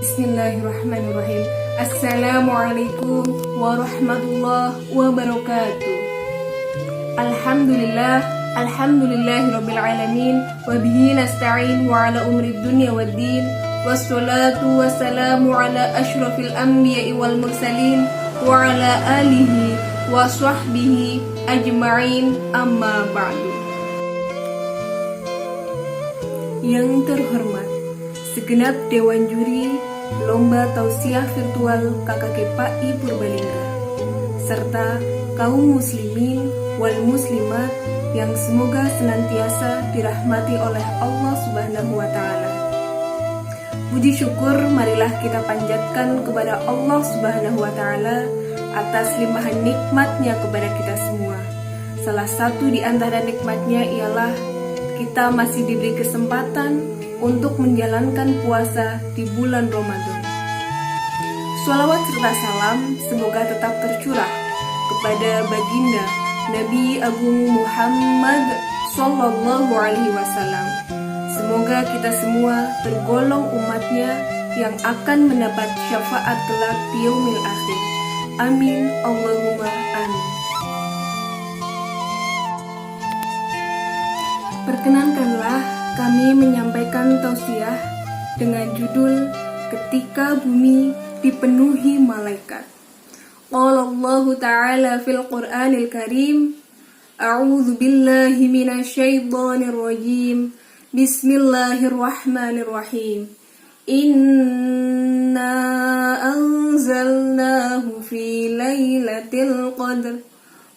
Bismillahirrahmanirrahim. Assalamualaikum warahmatullahi wabarakatuh. Alhamdulillahirabbil alamin wa bihi nasta'in wa ala umrid dunya waddin. Wassalatu wassalamu ala asyrafil anbiya'i wal mursalin wa ala alihi wa sahbihi ajma'in, amma ba'du. Yang terhormat segenap Dewan Juri Lomba Tausiah Virtual KKGPAI Purbalingga, serta kaum muslimin wal muslimat yang semoga senantiasa dirahmati oleh Allah Subhanahu wa Ta'ala. Puji syukur marilah kita panjatkan kepada Allah Subhanahu wa Ta'ala atas limpahan nikmatnya kepada kita semua. Salah satu di antara nikmatnya ialah kita masih diberi kesempatan untuk menjalankan puasa di bulan Ramadan. Shalawat serta salam semoga tetap tercurah kepada baginda Nabi Agung Muhammad Sallallahu Alaihi Wasallam. Semoga kita semua tergolong umatnya yang akan mendapat syafaat kelak di yaumil akhir. Amin Allahumma amin. Perkenankanlah kami menyampaikan tausiah dengan judul Ketika Bumi Dipenuhi Malaikat. Qala Allah Ta'ala fil Qur'anil Karim, A'udzu billahi minasyaitonir rajim. Bismillahirrahmanirrahim. Inna anzalnahu fi lailatul qadr.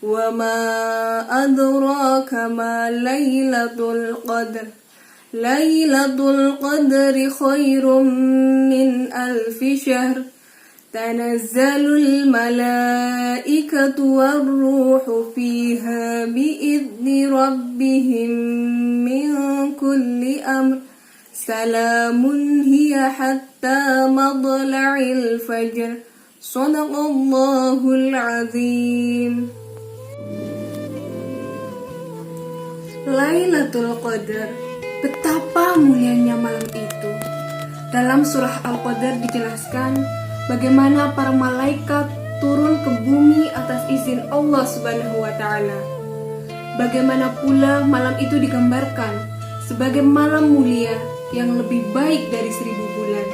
Wa ma adraka ma lailatul qadr. Lailatul qadri khairum min alfi syahr. Tanazzalul malaikatu warruhu fiha biidzni rabbihim min kulli amr. Salamun hiya hatta madla'il fajr. Shadaqallahul azim. Lailatul Qadar, betapa mulianya malam itu. Dalam surah Al-Qadar dijelaskan bagaimana para malaikat turun ke bumi atas izin Allah Subhanahu wa Ta'ala. Bagaimana pula malam itu digambarkan sebagai malam mulia yang lebih baik dari 1000 bulan.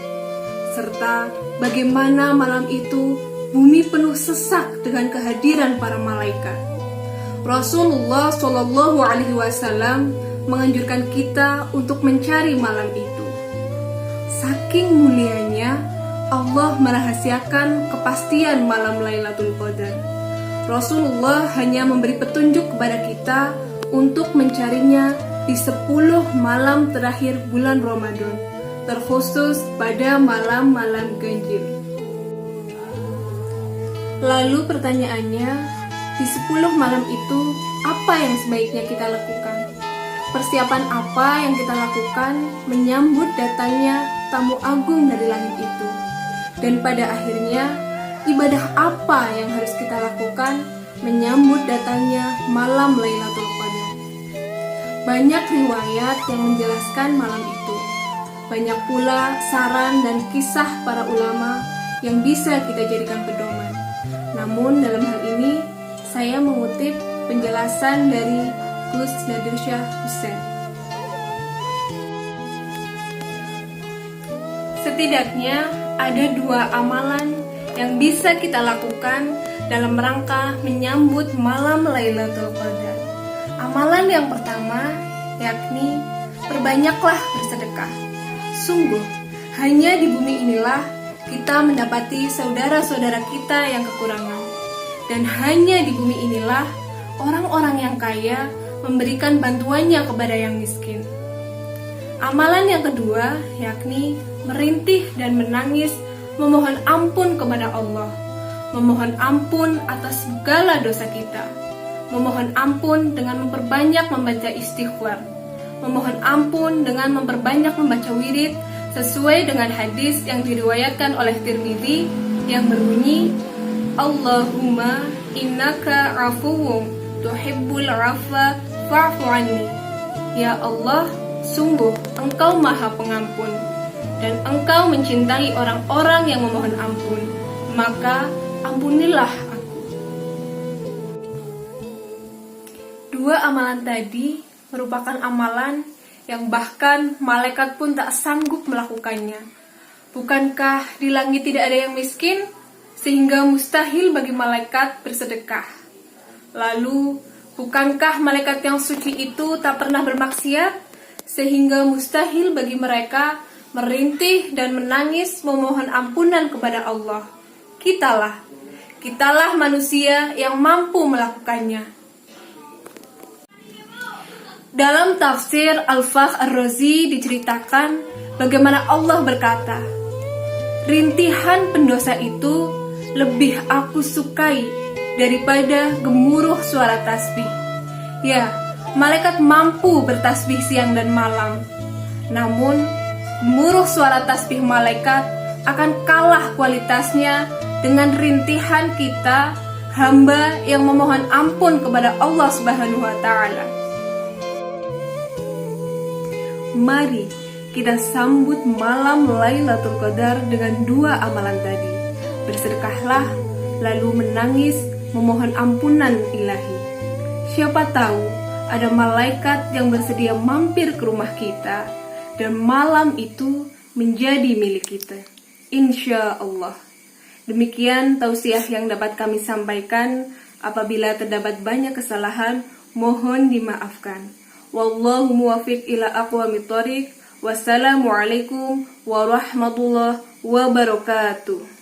Serta bagaimana malam itu bumi penuh sesak dengan kehadiran para malaikat. Rasulullah Shallallahu Alaihi Wasallam menganjurkan kita untuk mencari malam itu. Saking mulianya, Allah merahasiakan kepastian malam Lailatul Qadar. Rasulullah hanya memberi petunjuk kepada kita untuk mencarinya di 10 malam terakhir bulan Ramadan, terkhusus pada malam-malam ganjil. Lalu pertanyaannya, di 10 malam itu, apa yang sebaiknya kita lakukan? Persiapan apa yang kita lakukan menyambut datangnya tamu agung dari langit itu? Dan pada akhirnya, ibadah apa yang harus kita lakukan menyambut datangnya malam Lailatul Qadar? Banyak riwayat yang menjelaskan malam itu. Banyak pula saran dan kisah para ulama yang bisa kita jadikan pedoman. Namun dalam hal ini, saya mengutip penjelasan dari Gus Nadir Shah Hussein. Setidaknya ada 2 amalan yang bisa kita lakukan dalam rangka menyambut malam Lailatul Qadar. Amalan yang pertama yakni perbanyaklah bersedekah. Sungguh, hanya di bumi inilah kita mendapati saudara-saudara kita yang kekurangan. Dan hanya di bumi inilah orang-orang yang kaya memberikan bantuannya kepada yang miskin. Amalan yang kedua yakni merintih dan menangis memohon ampun kepada Allah. Memohon ampun atas segala dosa kita. Memohon ampun dengan memperbanyak membaca istighfar. Memohon ampun dengan memperbanyak membaca wirid sesuai dengan hadis yang diriwayatkan oleh Tirmidzi yang berbunyi, Allahumma innaka afuwun tuhibbul afwa fa'fu anni. Ya Allah, sungguh Engkau Maha Pengampun dan Engkau mencintai orang-orang yang memohon ampun, maka ampunilah aku. Dua amalan tadi merupakan amalan yang bahkan malaikat pun tak sanggup melakukannya. Bukankah di langit tidak ada yang miskin, sehingga mustahil bagi malaikat bersedekah? Lalu, bukankah malaikat yang suci itu tak pernah bermaksiat, sehingga mustahil bagi mereka merintih dan menangis memohon ampunan kepada Allah? Kitalah manusia yang mampu melakukannya. Dalam tafsir Al-Fakhr Ar-Razi diceritakan bagaimana Allah berkata, "Rintihan pendosa itu lebih aku sukai daripada gemuruh suara tasbih." Ya, malaikat mampu bertasbih siang dan malam. Namun, gemuruh suara tasbih malaikat akan kalah kualitasnya dengan rintihan kita, hamba yang memohon ampun kepada Allah Subhanahu wa Ta'ala. Mari kita sambut malam Lailatul Qadar dengan dua amalan tadi. Bersedekahlah, lalu menangis memohon ampunan ilahi. Siapa tahu ada malaikat yang bersedia mampir ke rumah kita dan malam itu menjadi milik kita, insya Allah. Demikian tausiah yang dapat kami sampaikan. Apabila terdapat banyak kesalahan, mohon dimaafkan. Wallahu muwaffiq ila aqwamit thoriq. Wassalamualaikum warahmatullahi wabarakatuh.